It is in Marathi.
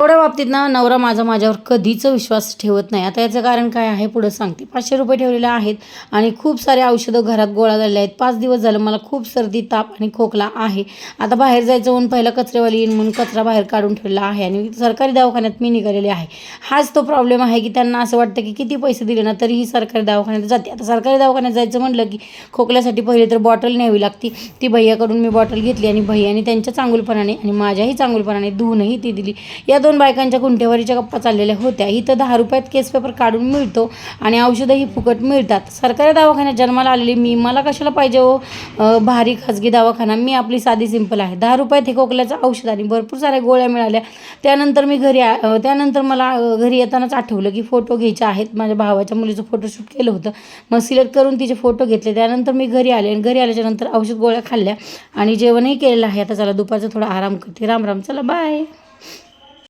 एवढ्या बाबतीत ना नवरा माझा माझ्यावर कधीच विश्वास ठेवत नाही. आता याचं कारण काय आहे पुढं सांगते. 500 रुपये ठेवलेले आहेत आणि खूप सारे औषधं घरात गोळा झालेले आहेत. 5 दिवस झालं मला खूप सर्दी, ताप आणि खोकला आहे. आता बाहेर जायचं म्हणून पहिलं कचरेवाली येईन म्हणून कचरा बाहेर काढून ठेवलेला आहे आणि सरकारी दवाखान्यात मी निघालेले आहे. हाच तो प्रॉब्लेम आहे की त्यांना असं वाटतं की किती पैसे दिले ना तरीही सरकारी दवाखान्यात जाते. आता सरकारी दवाखान्यात जायचं म्हटलं की खोकल्यासाठी पहिले तर बॉटल न्यावी लागते. ती भैयाकडून मी बॉटल घेतली आणि भैयाने त्यांच्या चांगुलपणाने आणि माझ्याही चांगुलपणाने धुवूनही ती दिली. या 2 बायकांच्या गुंठेवारीच्या गप्पा चाललेल्या होत्या. इथं 10 रुपयात केस पेपर काढून मिळतो आणि औषधंही फुकट मिळतात. सरकारी दवाखान्यात जन्माला आलेली मला कशाला पाहिजे हो भारी खाजगी दवाखाना. मी आपली साधी सिंपल आहे. 10 रुपयात हे खोकल्याचं औषध आणि भरपूर साऱ्या गोळ्या मिळाल्या. त्यानंतर मला घरी येतानाच आठवलं की फोटो घ्यायचे आहेत. माझ्या भावाच्या मुलीचं फोटोशूट केलं होतं. मग सिलेक्ट करून तिचे फोटो घेतले. त्यानंतर मी घरी आले आणि घरी आल्याच्यानंतर औषध गोळ्या खाल्ल्या आणि जेवणही केलेलं आहे. आता चला दुपारचा थोडा आराम करते. राम राम, चला बाय.